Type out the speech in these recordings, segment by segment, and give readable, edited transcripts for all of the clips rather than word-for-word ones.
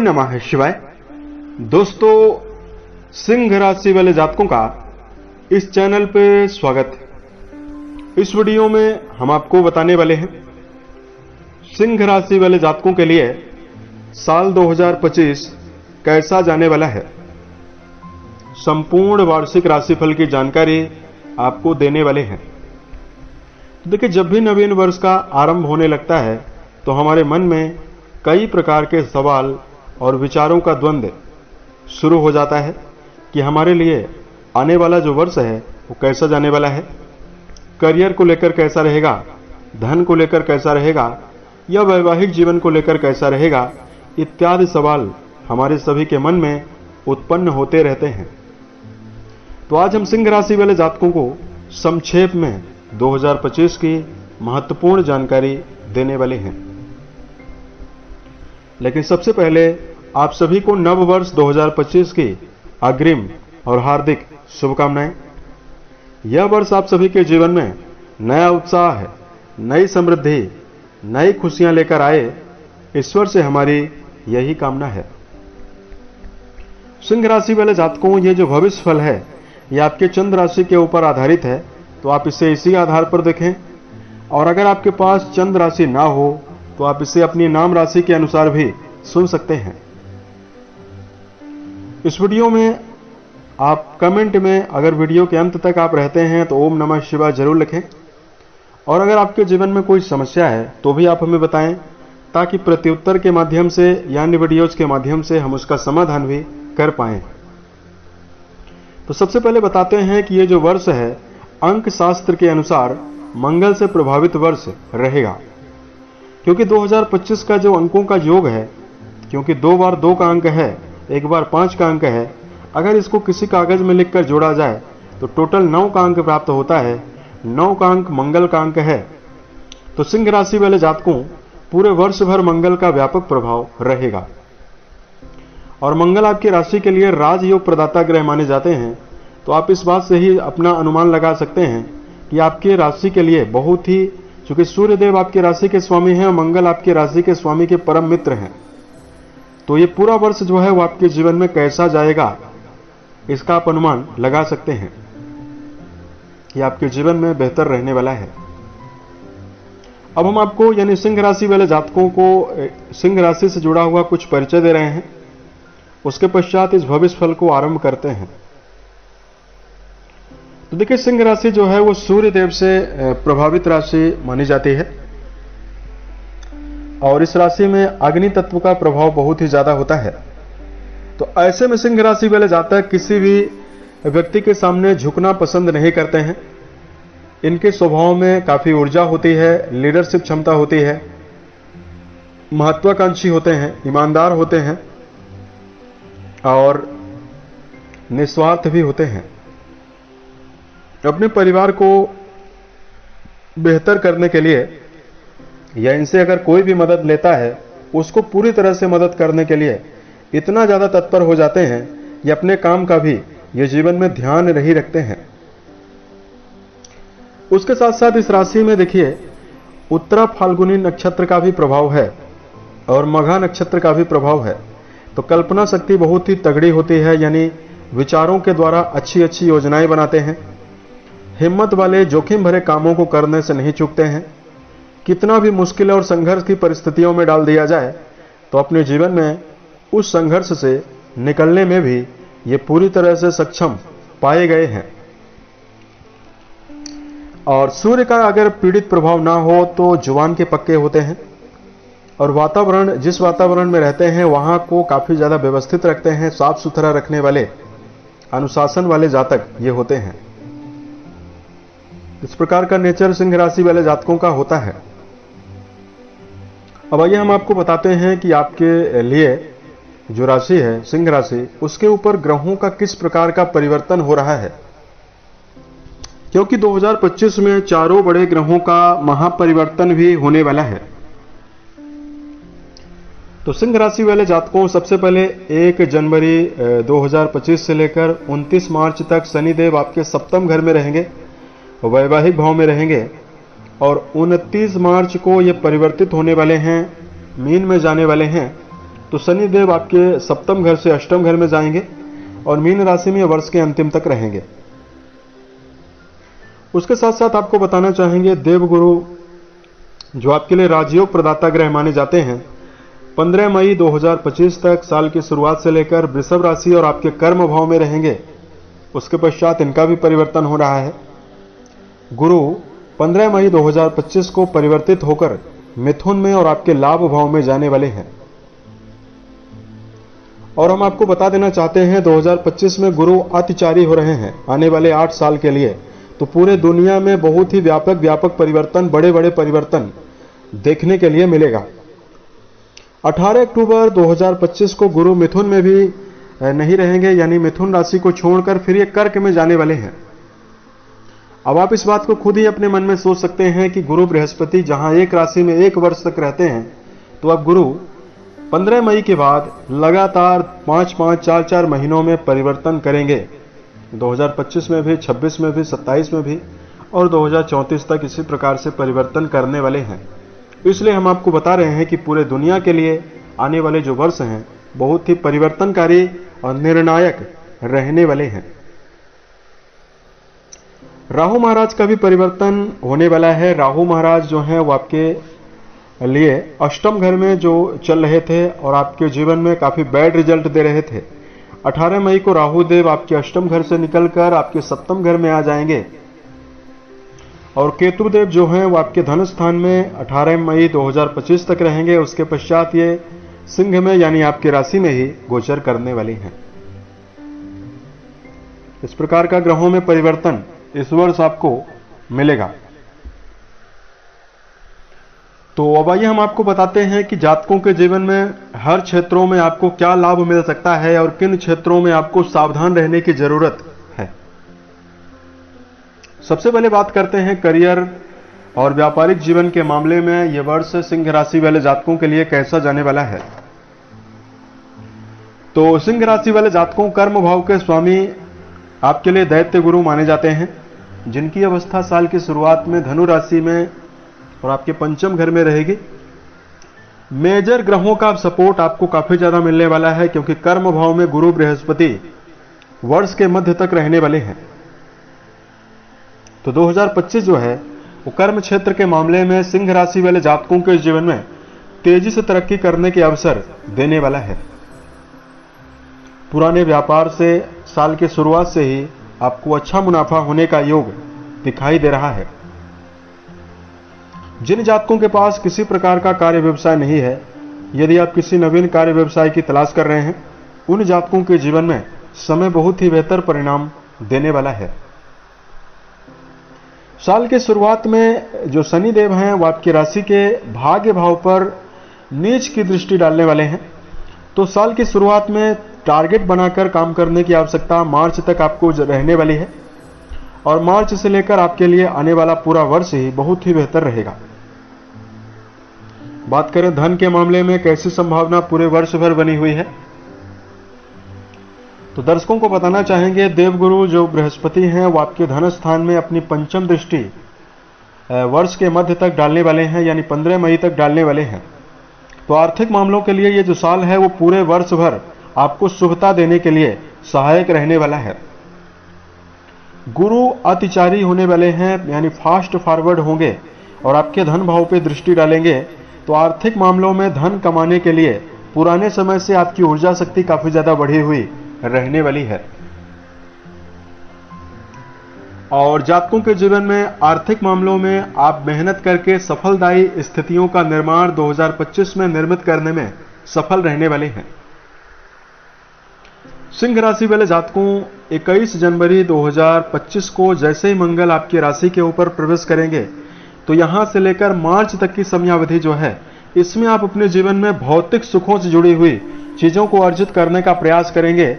नमः शिवाय। दोस्तों, सिंह राशि वाले जातकों का इस चैनल पे स्वागत है। इस वीडियो में हम आपको बताने वाले हैं सिंह राशि वाले जातकों के लिए साल 2025 कैसा जाने वाला है। संपूर्ण वार्षिक राशिफल की जानकारी आपको देने वाले हैं। देखिए, जब भी नवीन वर्ष का आरंभ होने लगता है तो हमारे मन में कई प्रकार के सवाल और विचारों का द्वंद्व शुरू हो जाता है कि हमारे लिए आने वाला जो वर्ष है वो कैसा जाने वाला है। करियर को लेकर कैसा रहेगा, धन को लेकर कैसा रहेगा, या वैवाहिक जीवन को लेकर कैसा रहेगा, इत्यादि सवाल हमारे सभी के मन में उत्पन्न होते रहते हैं। तो आज हम सिंह राशि वाले जातकों को संक्षेप में 2025 की महत्वपूर्ण जानकारी देने वाले हैं। लेकिन सबसे पहले आप सभी को नव वर्ष 2025 की अग्रिम और हार्दिक शुभकामनाएं। यह वर्ष आप सभी के जीवन में नया उत्साह है, नई समृद्धि, नई खुशियां लेकर आए, ईश्वर से हमारी यही कामना है। सिंह राशि वाले जातकों, ये जो भविष्य फल है ये आपके चंद्र राशि के ऊपर आधारित है, तो आप इसे इसी आधार पर देखें। और अगर आपके पास चंद्र राशि ना हो तो आप इसे अपनी नाम राशि के अनुसार भी सुन सकते हैं। इस वीडियो में आप कमेंट में अगर वीडियो के अंत तक आप रहते हैं तो ओम नमः शिवाय जरूर लिखें। और अगर आपके जीवन में कोई समस्या है तो भी आप हमें बताएं, ताकि प्रत्युत्तर के माध्यम से या अन्य वीडियोज के माध्यम से हम उसका समाधान भी कर पाएं। तो सबसे पहले बताते हैं कि ये जो वर्ष है अंक शास्त्र के अनुसार मंगल से प्रभावित वर्ष रहेगा। क्योंकि 2025 का जो अंकों का योग है, क्योंकि 2 बार 2 का अंक है, 1 बार 5 का अंक है, अगर इसको किसी कागज में लिखकर जोड़ा जाए तो टोटल 9 का अंक प्राप्त होता है। 9 का अंक मंगल का अंक है। तो सिंह राशि वाले जातकों, पूरे वर्ष भर मंगल का व्यापक प्रभाव रहेगा। और मंगल आपकी राशि के लिए राजयोग प्रदाता ग्रह माने जाते हैं। तो आप इस बात से ही अपना अनुमान लगा सकते हैं कि आपके राशि के लिए बहुत ही, चूंकि सूर्यदेव आपकी राशि के स्वामी हैं और मंगल आपकी राशि के स्वामी के परम मित्र हैं, तो ये पूरा वर्ष जो है वो आपके जीवन में कैसा जाएगा इसका आप अनुमान लगा सकते हैं कि आपके जीवन में बेहतर रहने वाला है। अब हम आपको यानी सिंह राशि वाले जातकों को सिंह राशि से जुड़ा हुआ कुछ परिचय दे रहे हैं। उसके पश्चात इस भविष्य फल को आरंभ करते हैं। तो देखिए, सिंह राशि जो है वो सूर्य देव से प्रभावित राशि मानी जाती है और इस राशि में अग्नि तत्व का प्रभाव बहुत ही ज्यादा होता है। तो ऐसे में सिंह राशि वाले जातक किसी भी व्यक्ति के सामने झुकना पसंद नहीं करते हैं। इनके स्वभाव में काफी ऊर्जा होती है, लीडरशिप क्षमता होती है, महत्वाकांक्षी होते हैं, ईमानदार होते हैं और निस्वार्थ भी होते हैं। अपने परिवार को बेहतर करने के लिए या इनसे अगर कोई भी मदद लेता है उसको पूरी तरह से मदद करने के लिए इतना ज्यादा तत्पर हो जाते हैं, ये अपने काम का भी ये जीवन में ध्यान नहीं रखते हैं। उसके साथ साथ इस राशि में देखिए उत्तरा फाल्गुनी नक्षत्र का भी प्रभाव है और मघा नक्षत्र का भी प्रभाव है। तो कल्पना शक्ति बहुत ही तगड़ी होती है, यानी विचारों के द्वारा अच्छी अच्छी योजनाएं बनाते हैं। हिम्मत वाले जोखिम भरे कामों को करने से नहीं चूकते हैं। कितना भी मुश्किल और संघर्ष की परिस्थितियों में डाल दिया जाए तो अपने जीवन में उस संघर्ष से निकलने में भी ये पूरी तरह से सक्षम पाए गए हैं। और सूर्य का अगर पीड़ित प्रभाव ना हो तो जुबान के पक्के होते हैं और वातावरण, जिस वातावरण में रहते हैं वहां को काफी ज्यादा व्यवस्थित रखते हैं, साफ सुथरा रखने वाले, अनुशासन वाले जातक ये होते हैं। इस प्रकार का नेचर सिंह राशि वाले जातकों का होता है। अब आइए हम आपको बताते हैं कि आपके लिए जो राशि है सिंह राशि, उसके ऊपर ग्रहों का किस प्रकार का परिवर्तन हो रहा है। क्योंकि 2025 में चारों बड़े ग्रहों का महापरिवर्तन भी होने वाला है। तो सिंह राशि वाले जातकों, सबसे पहले 1 जनवरी 2025 से लेकर 29 मार्च तक शनिदेव आपके सप्तम घर में रहेंगे, वैवाहिक भाव में रहेंगे। और 29 मार्च को ये परिवर्तित होने वाले हैं, मीन में जाने वाले हैं। तो तो शनि देव आपके सप्तम घर से अष्टम घर में जाएंगे और मीन राशि में वर्ष के अंतिम तक रहेंगे। उसके साथ साथ आपको बताना चाहेंगे देवगुरु जो आपके लिए राजयोग प्रदाता ग्रह माने जाते हैं 15 मई 2025 तक साल की शुरुआत से लेकर वृषभ राशि और आपके कर्म भाव में रहेंगे। उसके पश्चात इनका भी परिवर्तन हो रहा है। गुरु 15 मई 2025 को परिवर्तित होकर मिथुन में और आपके लाभ भाव में जाने वाले हैं। और हम आपको बता देना चाहते हैं 2025 में गुरु अतिचारी हो रहे हैं आने वाले 8 साल के लिए। तो पूरे दुनिया में बहुत ही व्यापक परिवर्तन, बड़े बड़े परिवर्तन देखने के लिए मिलेगा। 18 अक्टूबर 2025 को गुरु मिथुन में भी नहीं रहेंगे, यानी मिथुन राशि को छोड़कर फिर ये कर्क में जाने वाले हैं। अब आप इस बात को खुद ही अपने मन में सोच सकते हैं कि गुरु बृहस्पति जहां एक राशि में 1 वर्ष तक रहते हैं, तो अब गुरु 15 मई के बाद लगातार 5-5, 4-4 महीनों में परिवर्तन करेंगे। 2025 में भी, 26 में भी, 27 में भी और 2034 तक इसी प्रकार से परिवर्तन करने वाले हैं। इसलिए हम आपको बता रहे हैं कि पूरे दुनिया के लिए आने वाले जो वर्ष हैं बहुत ही परिवर्तनकारी और निर्णायक रहने वाले हैं। राहु महाराज का भी परिवर्तन होने वाला है। राहु महाराज जो हैं वो आपके लिए अष्टम घर में जो चल रहे थे और आपके जीवन में काफी बैड रिजल्ट दे रहे थे, 18 मई को राहु देव आपके अष्टम घर से निकलकर आपके सप्तम घर में आ जाएंगे। और केतु देव जो हैं वो आपके धन स्थान में 18 मई 2025 तक रहेंगे। उसके पश्चात ये सिंह में यानी आपकी राशि में ही गोचर करने वाली हैं। इस प्रकार का ग्रहों में परिवर्तन इस वर्ष आपको मिलेगा। तो अब आइए हम आपको बताते हैं कि जातकों के जीवन में हर क्षेत्रों में आपको क्या लाभ मिल सकता है और किन क्षेत्रों में आपको सावधान रहने की जरूरत है। सबसे पहले बात करते हैं करियर और व्यापारिक जीवन के मामले में यह वर्ष सिंह राशि वाले जातकों के लिए कैसा जाने वाला है। तो सिंह राशि वाले जातकों कर्म भाव के स्वामी आपके लिए दैत्य गुरु माने जाते हैं, जिनकी अवस्था साल की शुरुआत में धनु राशि में और आपके पंचम घर में रहेगी। मेजर ग्रहों का सपोर्ट आपको काफी ज्यादा मिलने वाला है, क्योंकि कर्म भाव में गुरु बृहस्पति वर्ष के मध्य तक रहने वाले हैं। तो 2025 जो है वो कर्म क्षेत्र के मामले में सिंह राशि वाले जातकों के जीवन में तेजी से तरक्की करने के अवसर देने वाला है। पुराने व्यापार से साल की शुरुआत से ही आपको अच्छा मुनाफा होने का योग दिखाई दे रहा है। जिन जातकों के पास किसी प्रकार का कार्य व्यवसाय नहीं है, यदि आप किसी नवीन कार्य व्यवसाय की तलाश कर रहे हैं, उन जातकों के जीवन में समय बहुत ही बेहतर परिणाम देने वाला है। साल के शुरुआत में जो शनि देव हैं वो आपकी राशि के भाग्य भाव पर नीच की दृष्टि डालने वाले हैं। तो साल की शुरुआत में टारगेट बनाकर काम करने की आवश्यकता मार्च तक आपको रहने वाली है और मार्च से लेकर आपके लिए आने वाला पूरा वर्ष ही बहुत ही बेहतर रहेगा। बात करें धन के मामले में कैसी संभावना पूरे वर्ष भर बनी हुई है, तो दर्शकों को बताना चाहेंगे देवगुरु जो बृहस्पति हैं वो आपके धन स्थान में अपनी पंचम दृष्टि वर्ष के मध्य तक डालने वाले हैं, यानी 15 मई तक डालने वाले हैं। तो आर्थिक मामलों के लिए ये जो साल है वो पूरे वर्ष भर आपको शुभता देने के लिए सहायक रहने वाला है। गुरु अतिचारी होने वाले हैं, यानी फास्ट फॉरवर्ड होंगे और आपके धन भाव पे दृष्टि डालेंगे। तो आर्थिक मामलों में धन कमाने के लिए पुराने समय से आपकी ऊर्जा शक्ति काफी ज्यादा बढ़ी हुई रहने वाली है। और जातकों के जीवन में आर्थिक मामलों में आप मेहनत करके सफलदायी स्थितियों का निर्माण 2025 में निर्मित करने में सफल रहने वाले हैं। सिंह राशि वाले जातकों 21 जनवरी 2025 को जैसे ही मंगल आपकी राशि के ऊपर प्रवेश करेंगे, तो यहां से लेकर मार्च तक की समयावधि जो है, इसमें आप अपने जीवन में भौतिक सुखों से जुड़ी हुई चीजों को अर्जित करने का प्रयास करेंगे।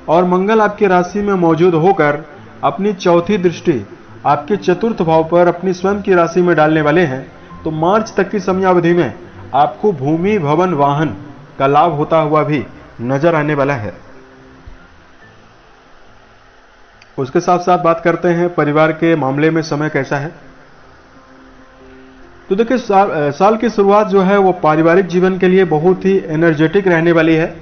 और मंगल आपकी राशि में मौजूद होकर अपनी चौथी दृष्टि आपके चतुर्थ भाव पर अपनी स्वयं की राशि में डालने वाले हैं। तो मार्च तक की समयावधि में आपको भूमि, भवन, वाहन का लाभ होता हुआ भी नजर आने वाला है। उसके साथ साथ बात करते हैं परिवार के मामले में समय कैसा है। तो देखिए साल की शुरुआत जो है वो पारिवारिक जीवन के लिए बहुत ही एनर्जेटिक रहने वाली है।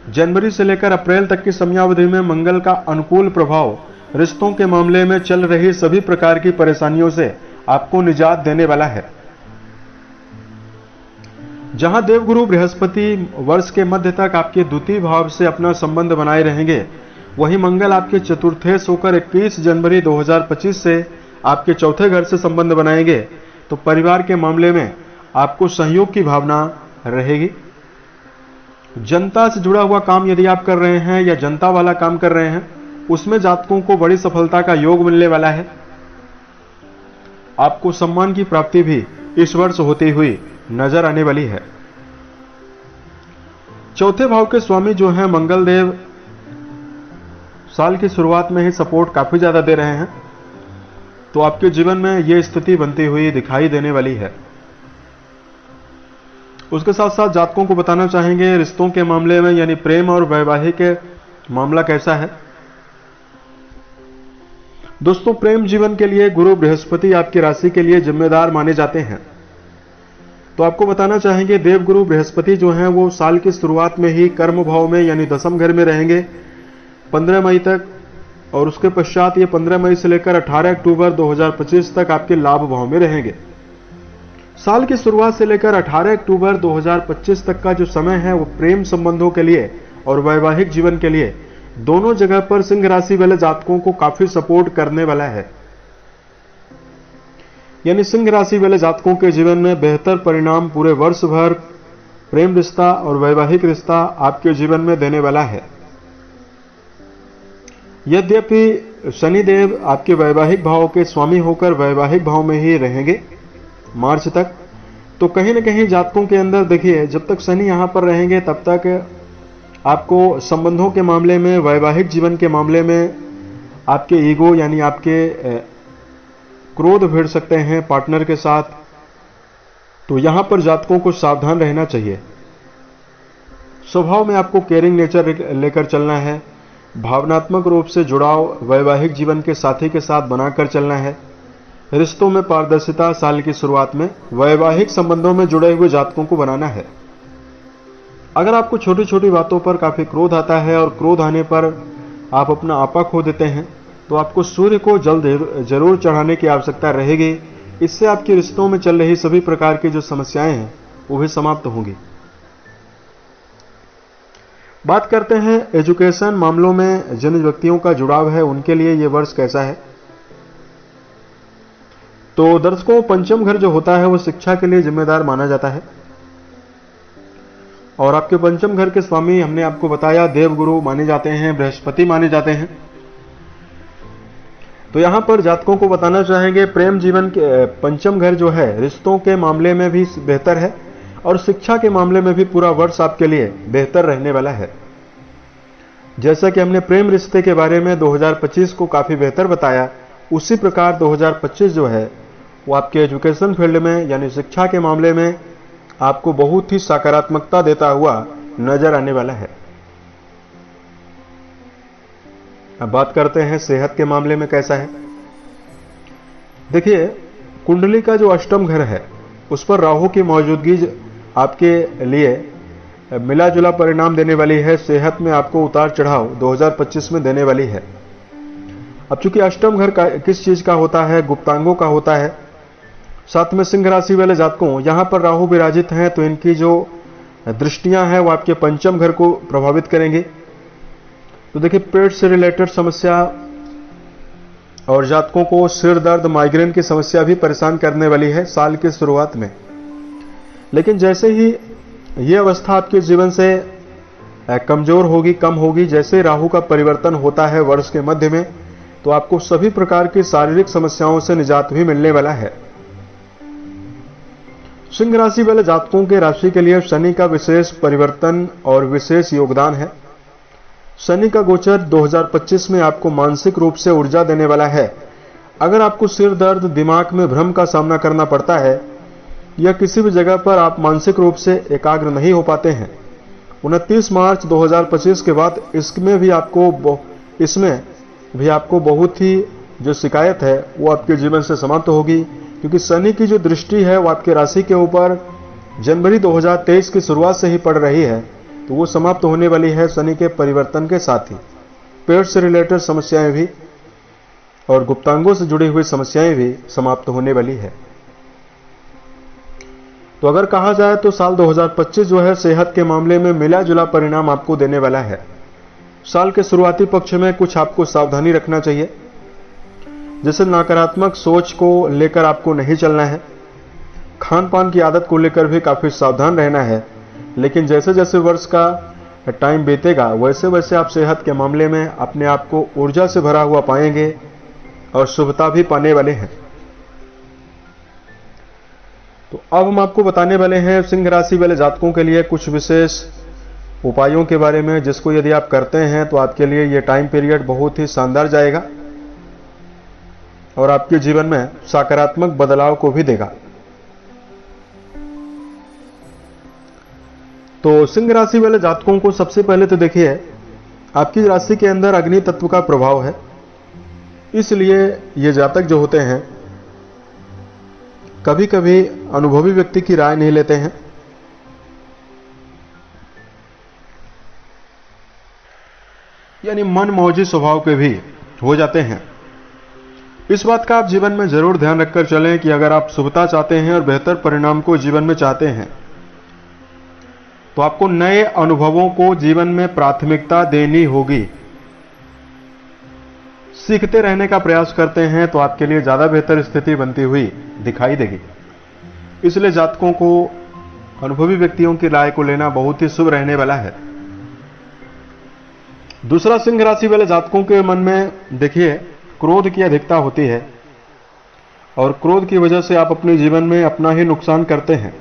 जनवरी से लेकर अप्रैल तक की समयावधि में मंगल का अनुकूल प्रभाव रिश्तों के मामले में चल रही सभी प्रकार की परेशानियों से आपको निजात देने वाला है। जहां देवगुरु बृहस्पति वर्ष के मध्य तक आपके द्वितीय भाव से अपना संबंध बनाए रहेंगे, वहीं मंगल आपके चतुर्थेश होकर 21 जनवरी 2025 से आपके चौथे घर से संबंध बनाएंगे। तो परिवार के मामले में आपको सहयोग की भावना रहेगी। जनता से जुड़ा हुआ काम यदि आप कर रहे हैं या जनता वाला काम कर रहे हैं, उसमें जातकों को बड़ी सफलता का योग मिलने वाला है। आपको सम्मान की प्राप्ति भी इस वर्ष होती हुई नजर आने वाली है। चौथे भाव के स्वामी जो हैं मंगल देव साल की शुरुआत में ही सपोर्ट काफी ज्यादा दे रहे हैं, तो आपके जीवन में यह स्थिति बनती हुई दिखाई देने वाली है। उसके साथ साथ जातकों को बताना चाहेंगे रिश्तों के मामले में, यानी प्रेम और वैवाहिक मामला कैसा है। दोस्तों, प्रेम जीवन के लिए गुरु बृहस्पति आपकी राशि के लिए जिम्मेदार माने जाते हैं। तो आपको बताना चाहेंगे देवगुरु बृहस्पति जो हैं वो साल की शुरुआत में ही कर्म भाव में यानी दशम घर में रहेंगे 15 मई तक, और उसके पश्चात ये 15 मई से लेकर 18 अक्टूबर 2025 तक आपके लाभ भाव में रहेंगे। साल की शुरुआत से लेकर 18 अक्टूबर 2025 तक का जो समय है वो प्रेम संबंधों के लिए और वैवाहिक जीवन के लिए दोनों जगह पर सिंह राशि वाले जातकों को काफी सपोर्ट करने वाला है। यानी सिंह राशि वाले जातकों के जीवन में बेहतर परिणाम पूरे वर्ष भर प्रेम रिश्ता और वैवाहिक रिश्ता आपके जीवन में देने वाला है। यद्यपि शनिदेव आपके वैवाहिक भाव के स्वामी होकर वैवाहिक भाव में ही रहेंगे मार्च तक, तो कहीं ना कहीं जातकों के अंदर देखिए जब तक शनि यहां पर रहेंगे तब तक आपको संबंधों के मामले में, वैवाहिक जीवन के मामले में आपके ईगो यानी आपके क्रोध भिड़ सकते हैं पार्टनर के साथ। तो यहां पर जातकों को सावधान रहना चाहिए। स्वभाव में आपको केयरिंग नेचर लेकर चलना है, भावनात्मक रूप से जुड़ाव वैवाहिक जीवन के साथी के साथ बनाकर चलना है। रिश्तों में पारदर्शिता साल की शुरुआत में वैवाहिक संबंधों में जुड़े हुए जातकों को बनाना है। अगर आपको छोटी छोटी बातों पर काफी क्रोध आता है और क्रोध आने पर आप अपना आपा खो देते हैं, तो आपको सूर्य को जल जरूर चढ़ाने की आवश्यकता रहेगी। इससे आपके रिश्तों में चल रही सभी प्रकार की जो समस्याएं हैं वो भी समाप्त होंगी। बात करते हैं एजुकेशन मामलों में जिन व्यक्तियों का जुड़ाव है उनके लिए यह वर्ष कैसा है। तो दर्शकों, पंचम घर जो होता है वो शिक्षा के लिए जिम्मेदार माना जाता है, और आपके पंचम घर के स्वामी हमने आपको बताया देवगुरु माने जाते हैं, बृहस्पति माने जाते हैं। तो यहां पर जातकों को बताना चाहेंगे प्रेम जीवन के पंचम घर जो है रिश्तों के मामले में भी बेहतर है और शिक्षा के मामले में भी पूरा वर्ष आपके लिए बेहतर रहने वाला है। जैसा कि हमने प्रेम रिश्ते के बारे में 2025 को काफी बेहतर बताया, उसी प्रकार 2025 जो है वो आपके एजुकेशन फील्ड में यानी शिक्षा के मामले में आपको बहुत ही सकारात्मकता देता हुआ नजर आने वाला है। अब बात करते हैं सेहत के मामले में कैसा है। देखिए, कुंडली का जो अष्टम घर है उस पर राहु की मौजूदगी आपके लिए मिला जुला परिणाम देने वाली है। सेहत में आपको उतार चढ़ाव 2025 में देने वाली है। अब चूंकि अष्टम घर का किस चीज का होता है, गुप्तांगों का होता है। साथ में सिंह राशि वाले जातकों यहां पर राहु विराजित हैं, तो इनकी जो दृष्टियां हैं वो आपके पंचम घर को प्रभावित करेंगे। तो देखिए, पेट से रिलेटेड समस्या और जातकों को सिर दर्द, माइग्रेन की समस्या भी परेशान करने वाली है साल की शुरुआत में। लेकिन जैसे ही यह अवस्था आपके जीवन से कमजोर होगी, कम होगी, जैसे राहु का परिवर्तन होता है वर्ष के मध्य में, तो आपको सभी प्रकार की शारीरिक समस्याओं से निजात भी मिलने वाला है। सिंह राशि वाले जातकों के राशि के लिए शनि का विशेष परिवर्तन और विशेष योगदान है। शनि का गोचर 2025 में आपको मानसिक रूप से ऊर्जा देने वाला है। अगर आपको सिर दर्द, दिमाग में भ्रम का सामना करना पड़ता है या किसी भी जगह पर आप मानसिक रूप से एकाग्र नहीं हो पाते हैं, 29 मार्च 2025 के बाद इसमें भी आपको बहुत ही जो शिकायत है वो आपके जीवन से समाप्त होगी। क्योंकि शनि की जो दृष्टि है वो आपके राशि के ऊपर जनवरी 2023 की शुरुआत से ही पड़ रही है, तो वो समाप्त होने वाली है शनि के परिवर्तन के साथ ही। पेट से रिलेटेड समस्याएं भी और गुप्तांगों से जुड़ी हुई समस्याएं भी समाप्त होने वाली है। तो अगर कहा जाए तो साल 2025 जो है सेहत के मामले में मिला जुला परिणाम आपको देने वाला है। साल के शुरुआती पक्ष में कुछ आपको सावधानी रखना चाहिए, जैसे नकारात्मक सोच को लेकर आपको नहीं चलना है, खान पान की आदत को लेकर भी काफी सावधान रहना है। लेकिन जैसे जैसे वर्ष का टाइम बीतेगा वैसे वैसे आप सेहत के मामले में अपने आप को ऊर्जा से भरा हुआ पाएंगे और शुभता भी पाने वाले हैं। तो अब हम आपको बताने वाले हैं सिंह राशि वाले जातकों के लिए कुछ विशेष उपायों के बारे में, जिसको यदि आप करते हैं तो आपके लिए ये टाइम पीरियड बहुत ही शानदार जाएगा और आपके जीवन में सकारात्मक बदलाव को भी देगा। तो सिंह राशि वाले जातकों को सबसे पहले तो देखिए, आपकी राशि के अंदर अग्नि तत्व का प्रभाव है, इसलिए ये जातक जो होते हैं कभी कभी अनुभवी व्यक्ति की राय नहीं लेते हैं। यानी मन मौजी स्वभाव के भी हो जाते हैं। इस बात का आप जीवन में जरूर ध्यान रखकर चलें कि अगर आप शुभता चाहते हैं और बेहतर परिणाम को जीवन में चाहते हैं तो आपको नए अनुभवों को जीवन में प्राथमिकता देनी होगी। सीखते रहने का प्रयास करते हैं तो आपके लिए ज्यादा बेहतर स्थिति बनती हुई दिखाई देगी। इसलिए जातकों को अनुभवी व्यक्तियों की राय को लेना बहुत ही शुभ रहने वाला है। दूसरा, सिंह राशि वाले जातकों के मन में देखिए क्रोध की अधिकता होती है और क्रोध की वजह से आप अपने जीवन में अपना ही नुकसान करते हैं।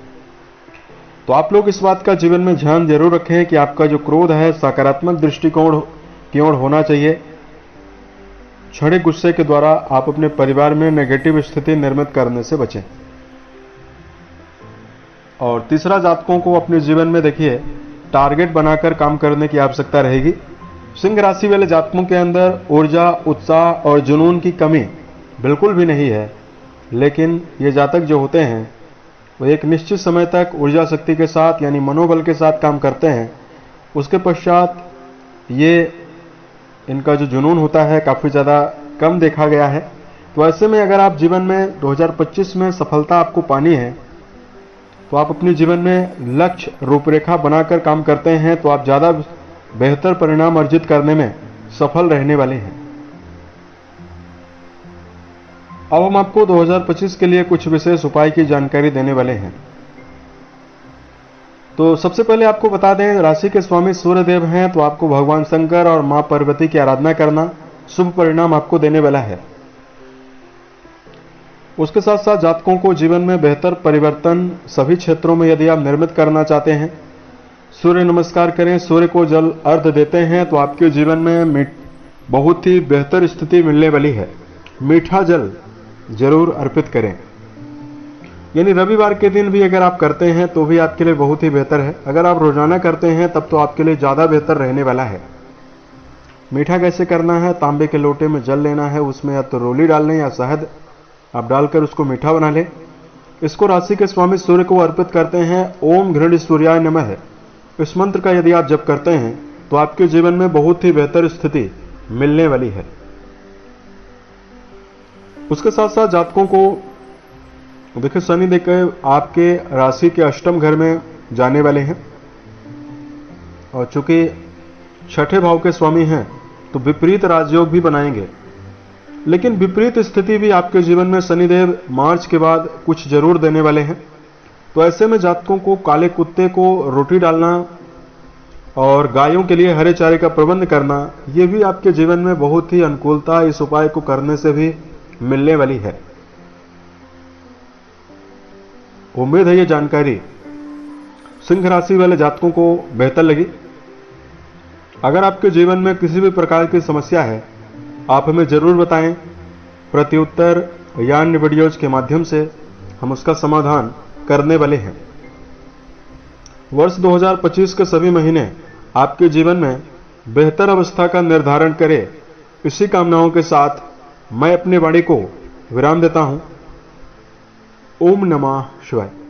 तो आप लोग इस बात का जीवन में ध्यान जरूर रखें कि आपका जो क्रोध है सकारात्मक दृष्टिकोण की ओर होना चाहिए। क्षणिक गुस्से के द्वारा आप अपने परिवार में नेगेटिव स्थिति निर्मित करने से बचें। और तीसरा, जातकों को अपने जीवन में देखिए टारगेट बनाकर काम करने की आवश्यकता रहेगी। सिंह राशि वाले जातकों के अंदर ऊर्जा, उत्साह और जुनून की कमी बिल्कुल भी नहीं है, लेकिन ये जातक जो होते हैं वो एक निश्चित समय तक ऊर्जा शक्ति के साथ यानी मनोबल के साथ काम करते हैं। उसके पश्चात ये इनका जो जुनून होता है काफ़ी ज़्यादा कम देखा गया है। तो ऐसे में अगर आप जीवन में 2025 में सफलता आपको पानी है तो आप अपने जीवन में लक्ष्य रूपरेखा बनाकर काम करते हैं तो आप ज़्यादा बेहतर परिणाम अर्जित करने में सफल रहने वाले हैं। अब हम आपको 2025 के लिए कुछ विशेष उपाय की जानकारी देने वाले हैं। तो सबसे पहले आपको बता दें, राशि के स्वामी सूर्य देव हैं, तो आपको भगवान शंकर और मां पार्वती की आराधना करना शुभ परिणाम आपको देने वाला है। उसके साथ साथ जातकों को जीवन में बेहतर परिवर्तन सभी क्षेत्रों में यदि आप निर्मित करना चाहते हैं, सूर्य नमस्कार करें, सूर्य को जल अर्घ देते हैं तो आपके जीवन में बहुत ही बेहतर स्थिति मिलने वाली है। मीठा जल जरूर अर्पित करें, यानी रविवार के दिन भी अगर आप करते हैं तो भी आपके लिए बहुत ही बेहतर है। अगर आप रोजाना करते हैं तब तो आपके लिए ज़्यादा बेहतर रहने वाला है। मीठा कैसे करना है, तांबे के लोटे में जल लेना है, उसमें या तो रोली डाल लें या शहद आप डालकर उसको मीठा बना लें। इसको राशि के स्वामी सूर्य को अर्पित करते हैं। ओम घृण सूर्याय नमः, इस मंत्र का यदि आप जप करते हैं तो आपके जीवन में बहुत ही बेहतर स्थिति मिलने वाली है। उसके साथ साथ जातकों को देखिए शनि देकर आपके राशि के अष्टम घर में जाने वाले हैं और चूंकि छठे भाव के स्वामी हैं तो विपरीत राजयोग भी बनाएंगे। लेकिन विपरीत स्थिति भी आपके जीवन में शनिदेव मार्च के बाद कुछ जरूर देने वाले हैं। तो ऐसे में जातकों को काले कुत्ते को रोटी डालना और गायों के लिए हरे चारे का प्रबंध करना, ये भी आपके जीवन में बहुत ही अनुकूलता इस उपाय को करने से भी मिलने वाली है। उम्मीद है ये जानकारी सिंह राशि वाले जातकों को बेहतर लगी। अगर आपके जीवन में किसी भी प्रकार की समस्या है आप हमें जरूर बताएं। प्रत्युत्तर या अन्य वीडियोज के माध्यम से हम उसका समाधान करने वाले हैं। वर्ष 2025 के सभी महीने आपके जीवन में बेहतर अवस्था का निर्धारण करे, इसी कामनाओं के साथ मैं अपनी वाणी को विराम देता हूं। ओम नमः शिवाय।